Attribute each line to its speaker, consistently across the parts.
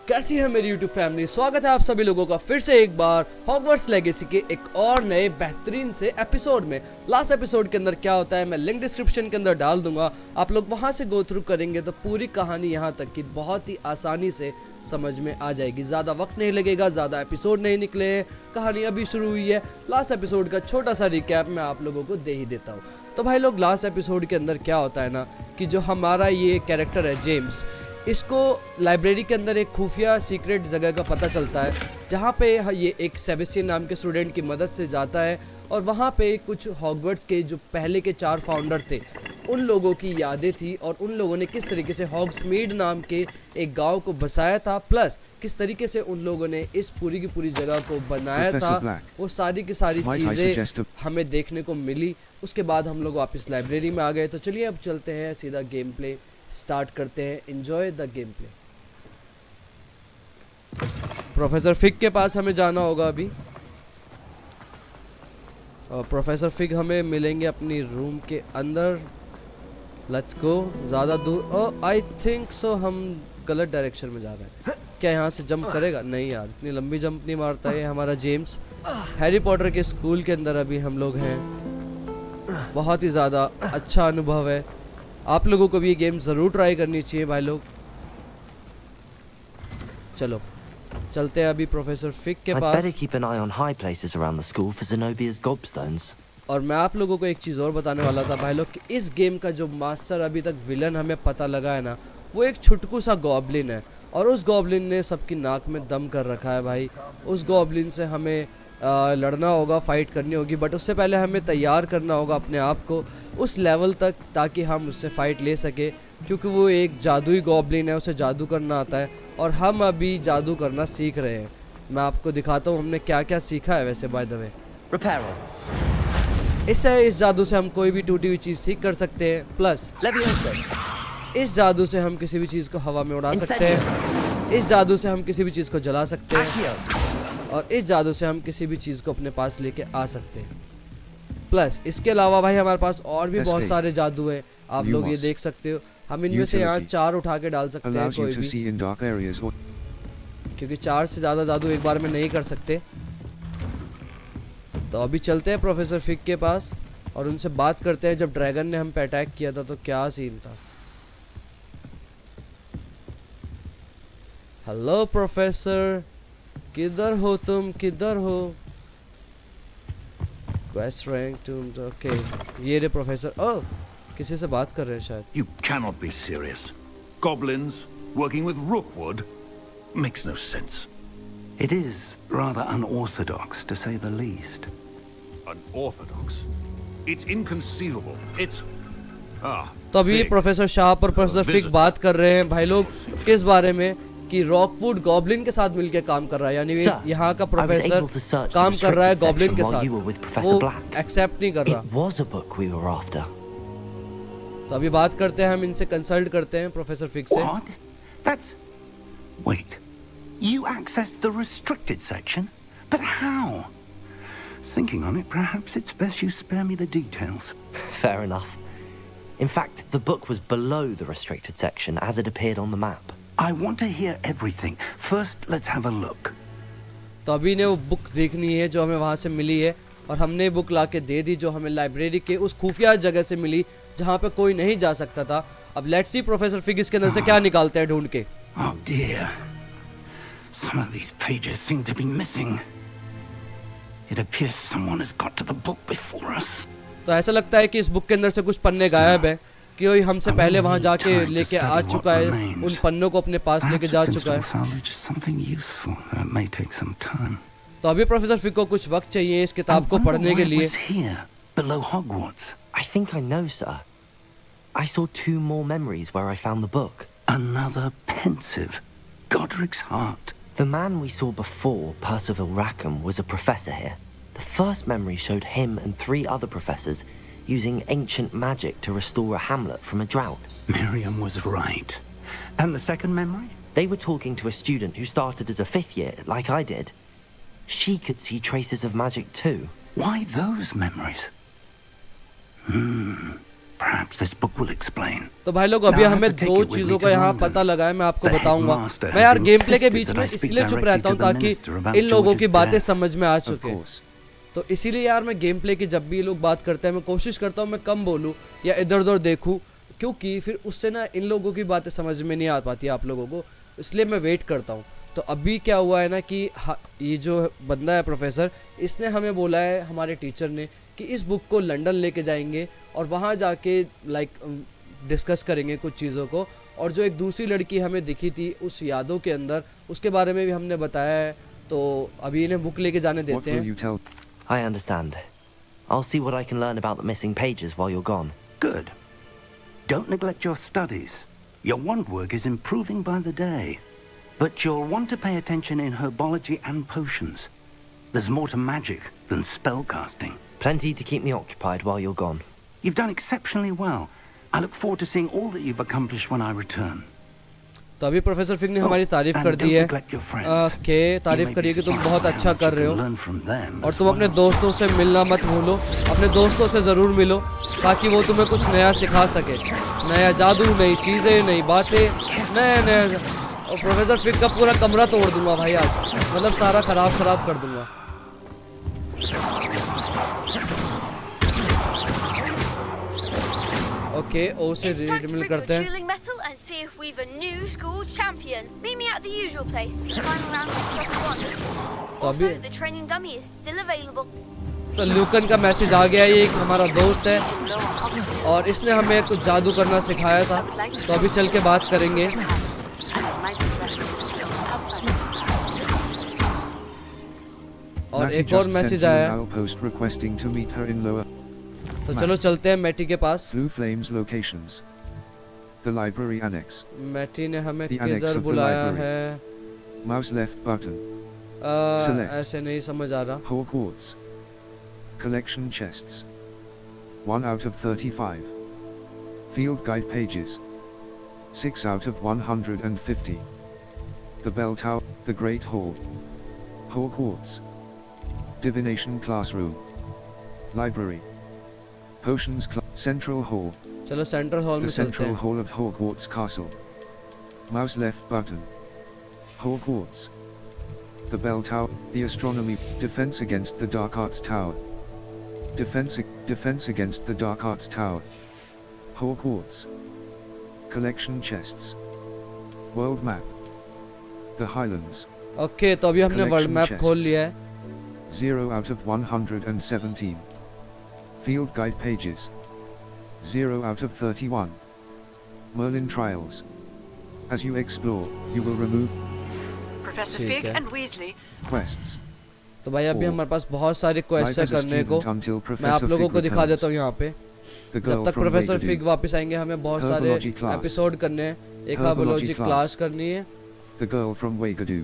Speaker 1: कैसी है मेरी YouTube फैमिली। स्वागत है आप सभी लोगों का फिर से एक बार हॉगवर्ट्स लेगेसी के एक और नए बेहतरीन से एपिसोड में। लास्ट एपिसोड के अंदर क्या होता है मैं लिंक डिस्क्रिप्शन के अंदर डाल दूंगा, आप लोग वहां से गो थ्रू करेंगे तो पूरी कहानी यहाँ तक की बहुत ही आसानी से समझ में आ जाएगी। ज़्यादा वक्त नहीं लगेगा, ज़्यादा एपिसोड नहीं निकले, कहानी अभी शुरू हुई है। लास्ट एपिसोड का छोटा सा रिकैप मैं आप लोगों को दे ही देता हूँ। तो भाई लोग, लास्ट एपिसोड के अंदर क्या होता है ना कि जो हमारा ये कैरेक्टर है जेम्स, इसको लाइब्रेरी के अंदर एक खुफिया सीक्रेट जगह का पता चलता है जहाँ पे ये एक सेबेस्टियन नाम के स्टूडेंट की मदद से जाता है और वहाँ पे कुछ हॉगवर्ट्स के जो पहले के 4 फाउंडर थे उन लोगों की यादें थी और उन लोगों ने किस तरीके से हॉग्समीड नाम के एक गांव को बसाया था, प्लस किस तरीके से उन लोगों ने इस पूरी की पूरी जगह को बनाया था, वो सारी की सारी चीज़ें हमें देखने को मिली। उसके बाद हम लोग वापस लाइब्रेरी में आ गए। तो चलिए अब चलते हैं, सीधा गेम प्ले स्टार्ट करते हैं। Enjoy the game play. Professor fig के पास हमें जाना होगा अभी, और प्रोफेसर फिग हमें मिलेंगे अपनी रूम के अंदर। Let's go. ज़्यादा दूर, ओह आई थिंक सो हम गलत डायरेक्शन में जा रहे हैं। क्या यहाँ से जंप करेगा? नहीं यार, इतनी लंबी जंप नहीं मारता है हमारा जेम्स। हैरी पॉटर के स्कूल के अंदर अभी हम लोग हैं। बहुत ही ज़्यादा अच्छा अनुभव है, आप लोगों को भी ये गेम ज़रूर ट्राई करनी चाहिए भाई लोग। चलो चलते हैं अभी प्रोफेसर फिग के पास। और मैं आप लोगों को एक चीज़ और बताने वाला था भाई लोग कि इस गेम का जो मास्टर अभी तक विलन हमें पता लगा है ना, वो एक छुटकू सा गॉब्लिन है और उस गॉब्लिन ने सबकी नाक में दम कर रखा है भाई। उस गॉब्लिन से हमें लड़ना होगा, फाइट करनी होगी, बट उससे पहले हमें तैयार करना होगा अपने आप को उस लेवल तक ताकि हम उससे फ़ाइट ले सके, क्योंकि वो एक जादुई गॉब्लिन है, उसे जादू करना आता है और हम अभी जादू करना सीख रहे हैं। मैं आपको दिखाता हूँ हमने क्या क्या सीखा है वैसे बाय द वे। इससे इस जादू से हम कोई भी टूटी हुई चीज़ ठीक कर सकते हैं, प्लस इस जादू से हम किसी भी चीज़ को हवा में उड़ा सकते हैं, इस जादू से हम किसी भी चीज़ को जला सकते हैं और इस जादू से हम किसी भी चीज़ को अपने पास लेके आ सकते हैं। प्लस इसके अलावा भाई हमारे पास और भी बहुत सारे जादू है, आप लोग ये देख सकते हो। हम इनमें से यहाँ 4 उठा के डाल सकते हैं कोई भी, क्योंकि 4 से ज़्यादा जादू एक बार में नहीं कर सकते। तो अभी चलते हैं प्रोफेसर फिग के पास और उनसे बात करते हैं जब ड्रैगन ने हम पे अटैक किया था तो क्या सीन था। हेलो प्रोफेसर, किधर हो तुम, किधर हो? क्वेस्ट रैंक तुम, ओके ये रे प्रोफेसर। ओह, किसी से बात कर रहे हैं शायद।
Speaker 2: You cannot be serious. Goblins working with rookwood makes no sense.
Speaker 3: It is rather unorthodox, to say the least.
Speaker 2: Unorthodox? It's inconceivable. It's
Speaker 1: तो अभी प्रोफेसर शाह और प्रोफेसर फिग बात कर रहे हैं भाई लोग किस बारे में कि रॉकवुड गॉब्लिन के साथ मिलकर काम कर रहा है, यानी यहाँ का प्रोफेसर काम कर रहा है गॉब्लिन के साथ, वो एक्सेप्ट नहीं कर रहा। तो अभी बात करते हैं, हम इनसे कंसल्ट करते हैं प्रोफेसर फिग से।
Speaker 3: Wait, you accessed the restricted section? But how? Thinking on it, perhaps it's best you spare me the details.
Speaker 4: Fair enough. In fact, the book was below the restricted section as it appeared on the map.
Speaker 3: I want to hear everything. First, let's have a look.
Speaker 1: तो अभी ने वो book देखनी है जो हमें वहाँ से मिली है और हमने बुक लाके दे दी जो हमें लाइब्रेरी के उस खुफिया जगह से मिली जहाँ पे कोई नहीं जा सकता था। अब लेट्स सी प्रोफेसर फिग इसके अंदर से क्या निकालते हैं ढूंढ के।
Speaker 3: Oh dear. Some of these pages seem to be missing. It appears someone has got to the book before us.
Speaker 1: तो ऐसा लगता है कि इस बुक के अंदर से कुछ पन्ने गायब है, कि कोई हमसे पहले वहां जाके लेके आ चुका है, उन पन्नों को अपने पास लेके जा चुका है। तो अभी प्रोफेसर फिग को कुछ वक्त चाहिए इस किताब को पढ़ने के लिए।
Speaker 4: I think I know, sir. I saw 2 more memories where I found the book.
Speaker 3: Another pensive Godric's heart.
Speaker 4: The man we saw before, Percival Rackham, was a professor here. The first memory showed him and 3 other professors using ancient magic to restore a hamlet from a drought.
Speaker 3: Miriam was right. And the second memory?
Speaker 4: They were talking to a student who started as a 5th year, like I did. She could see traces of magic too.
Speaker 3: Why those memories? Perhaps this book will explain.
Speaker 1: तो भाई लोग अभी
Speaker 3: Now I have
Speaker 1: हमें
Speaker 3: to take
Speaker 1: दो
Speaker 3: you with
Speaker 1: चीजों
Speaker 3: me
Speaker 1: का
Speaker 3: to
Speaker 1: यहाँ
Speaker 3: London.
Speaker 1: पता लगा है, मैं आपको
Speaker 3: The
Speaker 1: बताऊंगा।
Speaker 3: headmaster
Speaker 1: मैं यार
Speaker 3: has
Speaker 1: गेम प्ले के
Speaker 3: insisted
Speaker 1: बीच
Speaker 3: that
Speaker 1: में
Speaker 3: I speak
Speaker 1: इसलिए चुप
Speaker 3: directly
Speaker 1: रहता हूँ
Speaker 3: to the
Speaker 1: ताकि
Speaker 3: minister about
Speaker 1: इन लोगों की
Speaker 3: George's
Speaker 1: बातें
Speaker 3: death.
Speaker 1: समझ में आ
Speaker 5: Of
Speaker 1: चुके।
Speaker 5: course.
Speaker 1: तो इसीलिए यार मैं गेम प्ले की जब भी ये लोग बात करते हैं मैं कोशिश करता हूँ मैं कम बोलूँ या इधर उधर देखूँ, क्योंकि फिर उससे ना इन लोगों की बातें समझ में नहीं आ पाती आप लोगों को, इसलिए मैं वेट करता हूँ। तो अभी क्या हुआ है ना कि ये जो बंदा है प्रोफेसर, इसने हमें बोला है, हमारे टीचर ने, कि इस बुक को लंदन लेके जाएंगे और वहाँ जाके लाइक डिस्कस करेंगे कुछ चीज़ों को, और जो एक दूसरी लड़की हमें दिखी थी उस यादों के अंदर, उसके बारे में भी हमने बताया है। तो अभी इन्हें बुक लेके जाने
Speaker 5: What
Speaker 1: देते
Speaker 5: will
Speaker 1: हैं।
Speaker 5: you tell?
Speaker 4: I understand. I'll see what I can learn about the missing pages while you're gone.
Speaker 3: Good. Don't neglect your studies. Your wand work is improving by the day. But you'll want to pay attention in herbology and potions. There's more to magic than spellcasting.
Speaker 4: Plenty to keep me occupied while you're gone.
Speaker 3: You've done exceptionally well. I look forward to seeing all that you've accomplished when I return.
Speaker 1: तो अभी professor fig ने हमारी तारीफ
Speaker 3: and
Speaker 1: कर दी
Speaker 3: don't
Speaker 1: है।
Speaker 3: neglect your friends.
Speaker 1: Okay,
Speaker 3: You
Speaker 1: तारीफ
Speaker 3: may be
Speaker 1: करिए कि तुम
Speaker 3: surprised
Speaker 1: बहुत
Speaker 3: by
Speaker 1: अच्छा
Speaker 3: how much
Speaker 1: कर
Speaker 3: you
Speaker 1: रहे
Speaker 3: can
Speaker 1: हो,
Speaker 3: learn from them
Speaker 1: और
Speaker 3: as
Speaker 1: तुम अपने
Speaker 3: well.
Speaker 1: दोस्तों से मिलना मत भूलो। अपने दोस्तों से ज़रूर मिलो ताकि वो तुम्हें कुछ नया सिखा सके, नया जादू, नई चीज़ें, नई बातें, नए नए। और प्रोफेसर फिग का पूरा कमरा तोड़ दूंगा भाई आज, मतलब सारा खराब कर दूंगा। ओके, ओ से
Speaker 6: It's time to
Speaker 1: read
Speaker 6: pick
Speaker 1: करते
Speaker 6: the
Speaker 1: हैं।
Speaker 6: dueling metal and see if we've a new school champion. Meet me at the usual place for the final round of plus one. Also,
Speaker 1: अभी-
Speaker 6: the training dummy is still available.
Speaker 1: तो ल्यूकन का message आ गया, ये एक हमारा दोस्त है और इसने हमें कुछ जादू करना सिखाया था, तो अभी चल के बात करेंगे। और
Speaker 5: Natty
Speaker 1: एक और
Speaker 5: just
Speaker 1: मैसेज
Speaker 5: sent you
Speaker 1: आया,
Speaker 5: an owl post requesting to meet her in lower
Speaker 1: तो चलो चलते हैं मैटी के पास।
Speaker 5: Blue Flames locations. The library annex.
Speaker 1: मैटी ने हमें
Speaker 5: The annex
Speaker 1: किधर
Speaker 5: of the
Speaker 1: बुलाया
Speaker 5: library.
Speaker 1: है?
Speaker 5: Mouse left button. Select.
Speaker 1: ऐसे नहीं समझ आ रहा।
Speaker 5: Hogwarts. Collection chests. 1 out of 35. Field guide pages. 6 out of 150. The bell tower. The Great Hall. Hogwarts. Divination classroom. Library. Potions Central Hall.
Speaker 1: चलो central hall
Speaker 5: The
Speaker 1: में चलते
Speaker 5: central
Speaker 1: हैं।
Speaker 5: hall of Hogwarts Castle. Mouse left button. Hogwarts. The bell tower. The astronomy. Defense against the dark arts tower. Defense against the dark arts tower. Hogwarts. Collection chests. World map. The Highlands.
Speaker 1: Okay, तो अभी हमने world
Speaker 5: Collection
Speaker 1: map खोल
Speaker 5: chests.
Speaker 1: लिया है।
Speaker 5: 0 out of 117. Field guide pages. 0 out of 31. Merlin trials. As you explore, you will remove
Speaker 7: Professor
Speaker 1: ठीक
Speaker 7: Fig
Speaker 1: है।
Speaker 7: and Weasley.
Speaker 5: quests.
Speaker 1: तो भाई अभी
Speaker 5: Or,
Speaker 1: हमारे पास बहुत सारे क्वेश्चन
Speaker 5: Life
Speaker 1: है
Speaker 5: as a
Speaker 1: करने को।
Speaker 5: student until
Speaker 1: मैं आप
Speaker 5: Professor
Speaker 1: लोगों
Speaker 5: Fig
Speaker 1: को दिखा
Speaker 5: returns.
Speaker 1: देता हूँ यहाँ पे।
Speaker 5: The
Speaker 1: जब
Speaker 5: girl
Speaker 1: तक
Speaker 5: from
Speaker 1: प्रोफेसर
Speaker 5: Wagerdew.
Speaker 1: फिग वापस आएंगे हमें बहुत सारे
Speaker 5: Herbology class.
Speaker 1: एपिसोड करने हैं। एक
Speaker 5: Herbology
Speaker 1: हर्बोलॉजी
Speaker 5: class.
Speaker 1: क्लास करनी है
Speaker 5: The girl from Wagerdew.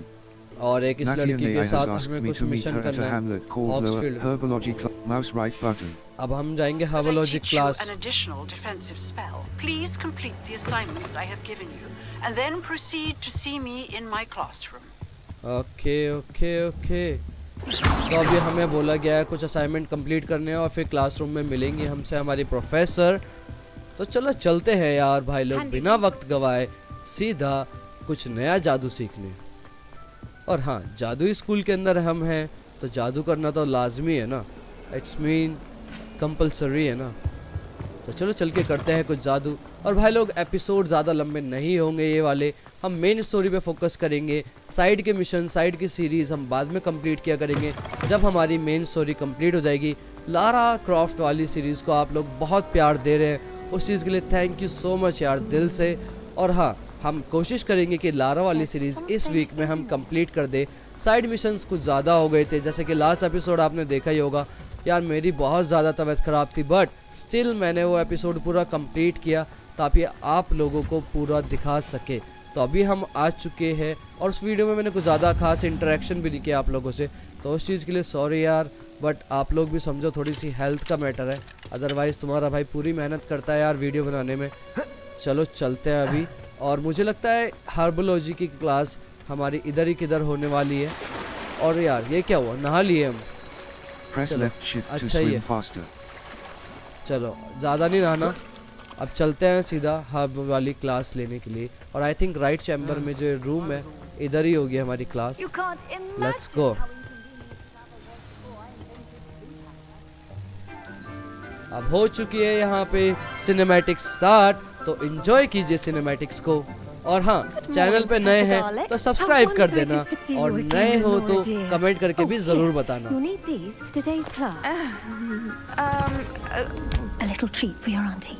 Speaker 1: और एक इस
Speaker 5: Natty and
Speaker 1: लड़की के
Speaker 5: Ai has
Speaker 1: साथ
Speaker 5: asked
Speaker 1: हमें
Speaker 5: me
Speaker 1: कुछ
Speaker 5: to meet
Speaker 1: mission
Speaker 5: her at a
Speaker 1: करना है।
Speaker 5: hamlet called Lower
Speaker 1: Oxfield।
Speaker 5: Herbology Mouse right button.
Speaker 1: अब हम जाएंगे
Speaker 7: Could I
Speaker 1: herbology
Speaker 7: teach you
Speaker 1: class.
Speaker 7: an additional defensive spell? Please complete the assignments I have given you, and then proceed to see me in my classroom.
Speaker 1: Okay okay okay, तो अभी हमें बोला गया है कुछ असाइनमेंट कंप्लीट करने हैं और फिर क्लासरूम में मिलेंगी हमसे हमारी प्रोफेसर। तो चलो चलते हैं यार भाई लोग, बिना वक्त गवाए सीधा कुछ नया जादू सीखने। और हाँ, जादुई स्कूल के अंदर हम हैं तो जादू करना तो लाजमी है ना, इट्स मीन कंपलसरी है ना। तो चलो चल के करते हैं कुछ जादू। और भाई लोग एपिसोड ज़्यादा लंबे नहीं होंगे ये वाले, हम मेन स्टोरी पे फोकस करेंगे। साइड के मिशन, साइड की सीरीज़ हम बाद में कंप्लीट किया करेंगे जब हमारी मेन स्टोरी कंप्लीट हो जाएगी। लारा क्रॉफ्ट वाली सीरीज़ को आप लोग बहुत प्यार दे रहे हैं, उस चीज़ के लिए थैंक यू सो मच यार, दिल से। और हाँ, हम कोशिश करेंगे कि लारा वाली सीरीज़ इस वीक में हम कंप्लीट कर दे। साइड मिशंस कुछ ज़्यादा हो गए थे, जैसे कि लास्ट एपिसोड आपने देखा ही होगा यार, मेरी बहुत ज़्यादा तबीयत ख़राब थी, बट स्टिल मैंने वो एपिसोड पूरा कंप्लीट किया ताकि आप लोगों को पूरा दिखा सके। तो अभी हम आ चुके हैं और उस वीडियो में मैंने कुछ ज़्यादा खास इंटरेक्शन भी नहीं किया आप लोगों से, तो उस चीज़ के लिए सॉरी यार, बट आप लोग भी समझो थोड़ी सी हेल्थ का मैटर है, अदरवाइज़ तुम्हारा भाई पूरी मेहनत करता है यार वीडियो बनाने में। चलो चलते हैं अभी, और मुझे लगता है हार्बोलॉजी की क्लास हमारी इधर ही किधर होने वाली है। और यार ये क्या हुआ, नहा लिए हम।
Speaker 5: Press
Speaker 1: चलो,
Speaker 5: left shift to
Speaker 1: अच्छा ही है।
Speaker 5: swim faster.
Speaker 1: चलो ज़्यादा नहीं नहाना, अब चलते हैं सीधा हब वाली क्लास लेने के लिए, और आई थिंक राइट चैम्बर में जो रूम है इधर ही होगी हमारी क्लास। Let's go. अब हो चुकी है यहाँ पे सिनेमैटिक्स स्टार्ट, तो एंजॉय कीजिए सिनेमैटिक्स को। और हाँ, चैनल पे नए हैं तो सब्सक्राइब कर देना, और नए हो तो कमेंट करके भी जरूर बताना।
Speaker 8: A little treat for your auntie.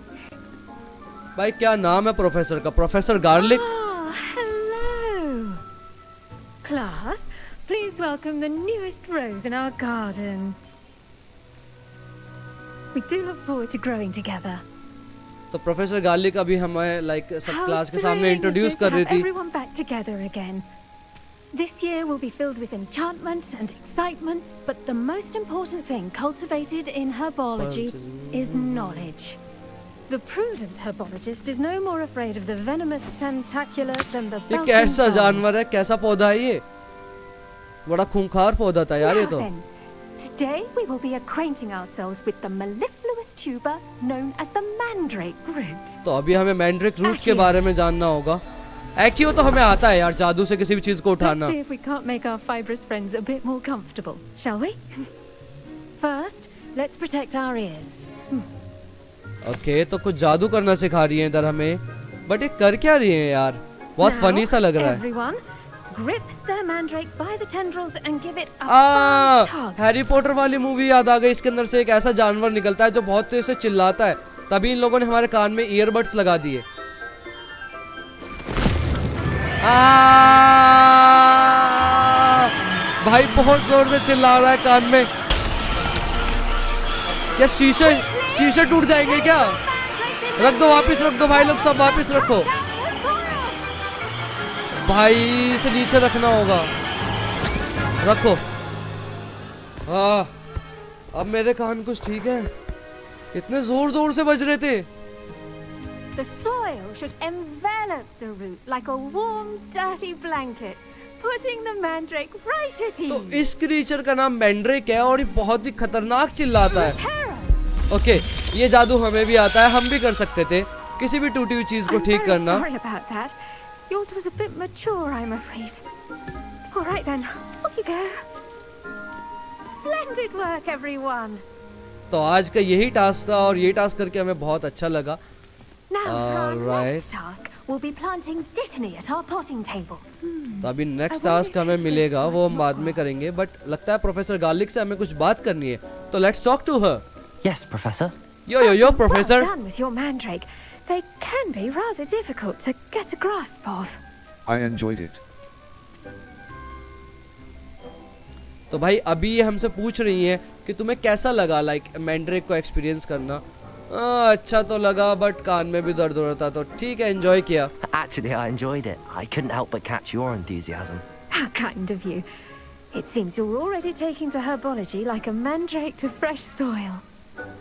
Speaker 1: भाई क्या नाम है प्रोफेसर का? Professor garlic.
Speaker 8: Oh, hello. Class, please welcome the newest rose in our garden. We do look forward to growing together.
Speaker 1: तो प्रोफेसर गार्लिक अभी हमें लाइक सब
Speaker 8: How
Speaker 1: क्लास के सामने
Speaker 8: thrilling
Speaker 1: इंट्रोड्यूस
Speaker 8: is this
Speaker 1: कर
Speaker 8: to
Speaker 1: रही
Speaker 8: have
Speaker 1: थी।
Speaker 8: everyone back together again. This year will be filled with enchantment and excitement, but the most important thing cultivated in herbology is knowledge. The prudent herbologist is no more afraid of the venomous tentacular than the
Speaker 1: ये
Speaker 8: belching
Speaker 1: कैसा
Speaker 8: bulb.
Speaker 1: जानवर है, कैसा पौधा है ये? बड़ा खूंखार पौधा था यार ये
Speaker 8: Now
Speaker 1: तो।
Speaker 8: then, today we will be acquainting ourselves with the mellifluous tuber known as the mandrake root.
Speaker 1: तो अभी हमें मैंड्रिक रूट के बारे में जानना होगा। एक्टिव तो हमें आता है यार, जादू से किसी भी चीज को उठाना।
Speaker 8: Let's see if we can't make our fibrous friends a bit more comfortable, shall we? First, let's protect our ears.
Speaker 1: Okay, तो कुछ जादू करना सिखा रही है इधर हमें, बट ये कर क्या रही है यार? बहुत फनी सा लग रहा है।
Speaker 8: Everyone, grip the mandrake by the tendrils and give it a firm tug.
Speaker 1: Harry Potter वाली मूवी याद आ गई। इसके अंदर से एक ऐसा जानवर निकलता है जो बहुत तेज से चिल्लाता है, तभी इन लोगों ने हमारे कान में ईयरबड्स लगा दिए। भाई बहुत जोर से चिल्ला रहा है कान में। क्या शीशे टूट जाएंगे क्या? रख दो, वापस रख दो भाई लोग, सब वापस रखो। भाई इसे नीचे रखना होगा, रखो। अब मेरे कान कुछ ठीक है? इतने जोर से बज रहे थे।
Speaker 8: The soil should envelop the root like a warm, dirty blanket, putting the mandrake right at ease.
Speaker 1: तो इस क्रीचर का नाम मैंड्रेक है और ये बहुत ही खतरनाक चिल्लाता है। ओके, ये जादू हमें भी आता है, हम भी कर सकते थे किसी भी टूटी हुई चीज को ठीक करना।
Speaker 8: Sorry about that. Yours was a bit mature, I'm afraid. All right then, off you go. Splendid work, everyone.
Speaker 1: तो आज का यही टास्क था और ये टास्क करके हमें बहुत अच्छा लगा।
Speaker 8: Now for our
Speaker 1: Alright.
Speaker 8: next task, we'll be planting dittany at our potting table.
Speaker 1: तो अभी नेक्स्ट टास्क हमें मिलेगा, वो हम बाद में करेंगे, बट लगता है प्रोफेसर गार्लिक से हमें कुछ बात करनी है, तो let's talk to her.
Speaker 4: Yes, Professor.
Speaker 1: Yo professor.
Speaker 8: Well done with your mandrake. They can be rather difficult to get a grasp of.
Speaker 5: I enjoyed it.
Speaker 1: तो भाई अभी ये हमसे पूछ रही हैं कि तुम्हें कैसा लगा लाइक मैंड्रेक को एक्सपीरियंस करना। अच्छा तो लगा, बट कान में भी दर्द हो रहा था, तो ठीक है, एंजॉय किया।
Speaker 4: Actually, I enjoyed it. I couldn't help but catch your enthusiasm.
Speaker 8: How kind of you. It seems you're already taking to herbology like a mandrake to fresh soil.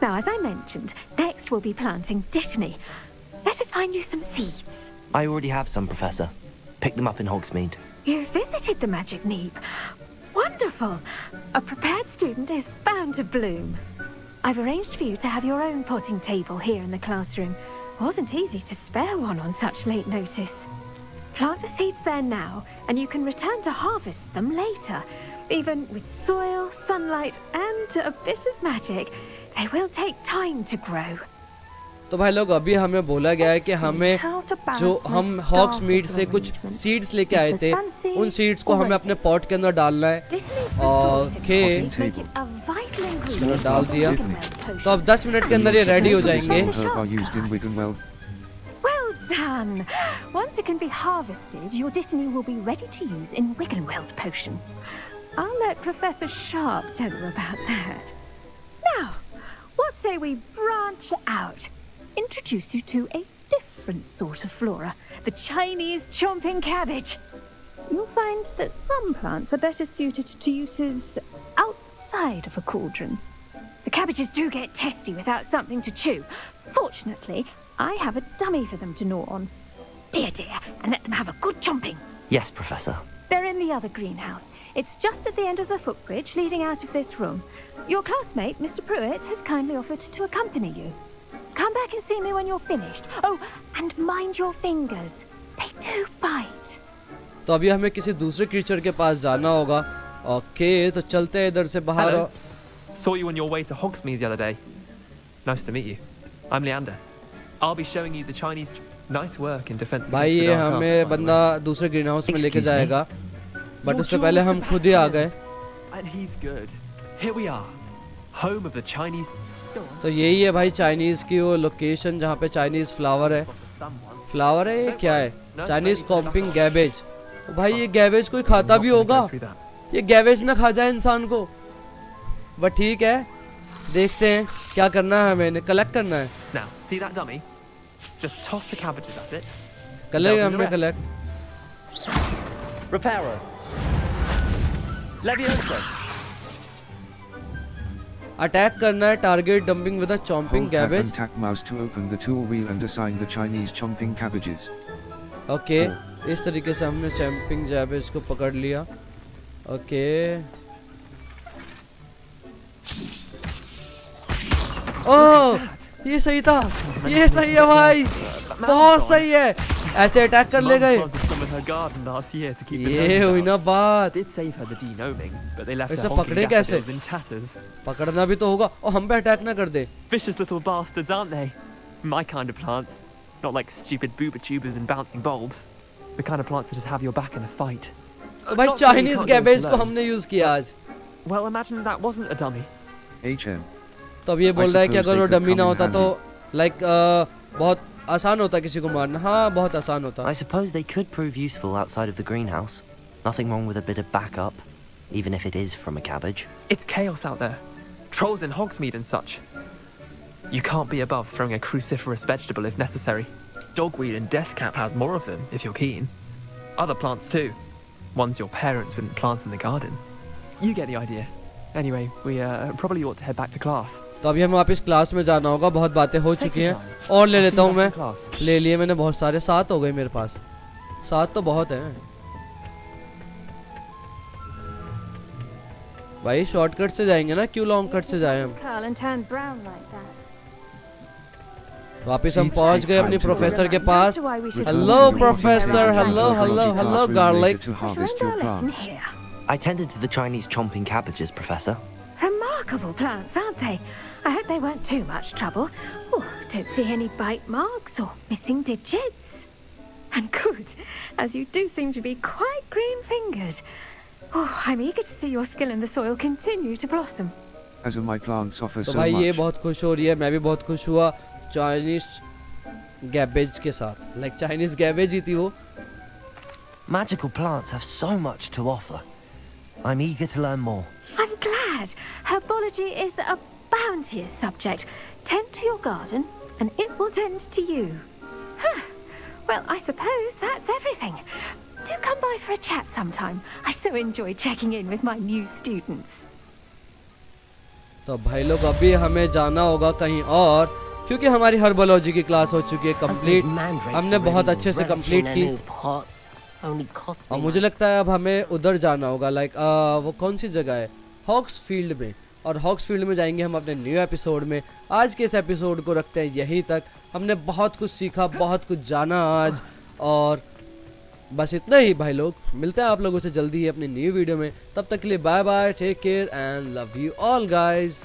Speaker 8: Now, as I mentioned, next we'll be planting dittany. Let us find you some seeds.
Speaker 4: I already have some, Professor. Picked them up in Hogsmeade.
Speaker 8: You visited the magic neep. Wonderful. A prepared student is bound to bloom. I've arranged for you to have your own potting table here in the classroom. Wasn't easy to spare one on such late notice. Plant the seeds there now, and you can return to harvest them later. Even with soil, sunlight, and a bit of magic, they will take time to grow.
Speaker 1: तो भाई लोग अभी हमें बोला गया है कि हमें जो हम हॉग्समीड से कुछ सीड्स लेके आए थे, उन सीड्स को हमें अपने पॉट के अंदर डालना है। ओके, चलो डाल दिया। तो अब 10 मिनट के अंदर ये रेडी हो जाएंगे।
Speaker 5: Herb are used in Wiggenweld.
Speaker 8: Well done! Once it can be harvested, your dittany will be ready to use in Wiggenweld potion. I'll let Professor Sharp tell you about that. Now, what say we branch out? Introduce you to a different sort of flora, the Chinese chomping cabbage. You'll find that some plants are better suited to uses outside of a cauldron. The cabbages do get testy without something to chew. Fortunately, I have a dummy for them to gnaw on. Be a dear and let them have a good chomping.
Speaker 4: Yes, Professor.
Speaker 8: They're in the other greenhouse. It's just at the end of the footbridge leading out of this room. Your classmate, Mr. Pruitt, has kindly offered to accompany you. Come back back and see me when you're finished. Oh, and mind your fingers. They do bite.
Speaker 1: तो अभी हमें किसी दूसरे creature के पास जाना होगा। Okay, तो चलते हैं इधर से बाहर।
Speaker 9: Hello. Saw you on your way to Hogsmeade the other day. Nice to meet you. I'm Leander. I'll be showing you the Chinese. Nice work in defense.
Speaker 1: भाई ये हमें बंदा दूसरे ग्रीन हाउस में लेके जाएगा, बट उससे पहले हम खुद ही आ गए।
Speaker 9: And he's good. Here we are, home of the Chinese.
Speaker 1: तो यही है भाई चाइनीज की वो लोकेशन जहाँ पे चाइनीज फ्लावर है। फ्लावर है ये क्या है? चाइनीज कॉम्पिंग गैबेज। भाई ये गैबेज कोई खाता भी होगा? ये गैबेज ना खा जाए इंसान को। बट ठीक है, देखते हैं क्या करना है, हमें कलेक्ट करना है।
Speaker 9: Now, see that dummy? Just toss the cabbages at it.
Speaker 1: Collect हमने कलेक्ट।
Speaker 4: Reparo. Levioso.
Speaker 1: अटैक करना है target dumping with a chomping
Speaker 5: Hold tab
Speaker 1: cabbage.
Speaker 5: and tap mouse to open the tool wheel and assign the Chinese chomping cabbages.
Speaker 1: Okay, इस तरीके से हमने chomping cabbage को पकड़ लिया। ओके, ओह ये सही था, ये सही है भाई, बहुत सही है। ऐसे अटैक कर ले गए। ये हुई ना बात। ऐसे पकड़े कैसे? पकड़ना भी तो होगा और हम पे अटैक ना कर दे।
Speaker 9: Vicious little bastards, aren't they? My kind of plants. Not like stupid booba tubers and bouncing bulbs. The kind of plants that just have your back in a fight.
Speaker 1: तो भाई चाइनीज कैबेज को हमने use किया आज।
Speaker 9: Well, imagine that wasn't a dummy.
Speaker 5: HM.
Speaker 1: तो अब ये बोल रहा है कि अगर वो
Speaker 5: suppose they
Speaker 1: डमी ना
Speaker 5: could
Speaker 1: होता
Speaker 5: come
Speaker 1: तो
Speaker 5: in
Speaker 1: लाइक बहुत आसान होता किसी को मारना। हाँ, बहुत आसान होता।
Speaker 4: I suppose they could prove useful outside of the greenhouse. Nothing wrong with a bit of backup, even if it is from a cabbage.
Speaker 9: It's chaos out there. Trolls in Hogsmeade and such. You can't be above throwing a cruciferous vegetable if necessary. Dogweed and deathcap has more of them, if you're keen. Other plants too. Ones your parents wouldn't plant in the garden. You get the idea. Anyway, we probably ought to head back to class.
Speaker 1: तो अभी हमें वापस class में जाना होगा, बहुत बातें हो चुकी हैं। और ले लेता हूँ मैं, ले लिए मैंने बहुत सारे, 7 हो गए मेरे पास। 7 तो बहुत हैं भाई। शॉर्टकट से जाएंगे ना, क्यों लॉन्ग कट से जाएं हम? वापस हम पहुंच गए अपनी प्रोफेसर के पास। Hello professor, hello hello hello garlic.
Speaker 5: to harvest your plants.
Speaker 4: I tended to the Chinese chomping cabbages, Professor.
Speaker 8: Remarkable plants, aren't they? I hope they weren't too much trouble. Oh, don't see any bite marks or missing digits. And good, as you do seem to be quite green-fingered. Oh, I'm eager to see your skill in the soil continue to blossom.
Speaker 5: As my plants offer
Speaker 1: तो
Speaker 5: so
Speaker 1: भाई ये
Speaker 5: much.
Speaker 1: बहुत खुश हो रही है, मैं भी बहुत खुश हुआ चाइनीज गैबेज के साथ। लाइक चाइनीज गैबेज ही थी वो।
Speaker 4: Magical plants have so much to offer. I'm eager to learn more.
Speaker 8: I'm glad. Herbology is a bounteous subject. Tend to your garden, and it will tend to you. Huh. Well, I suppose that's everything. Do come by for a chat sometime. I so enjoy checking in with my new students.
Speaker 1: तो भाई लोग अभी हमें जाना होगा कहीं और, क्योंकि हमारी हर्बोलॉजी की क्लास हो चुकी है कंप्लीट। हमने बहुत अच्छे से कंप्लीट की और मुझे लगता है अब हमें उधर जाना होगा। लाइक वो कौन सी जगह है? हॉग्सफील्ड में। और हॉग्सफील्ड में जाएंगे हम अपने न्यू एपिसोड में। आज के इस एपिसोड को रखते हैं यहीं तक। हमने बहुत कुछ सीखा, बहुत कुछ जाना आज, और बस इतना ही भाई लोग। मिलते हैं आप लोगों से जल्दी ही अपनी न्यू वीडियो में। तब तक के लिए bye bye, take care and love you all guys.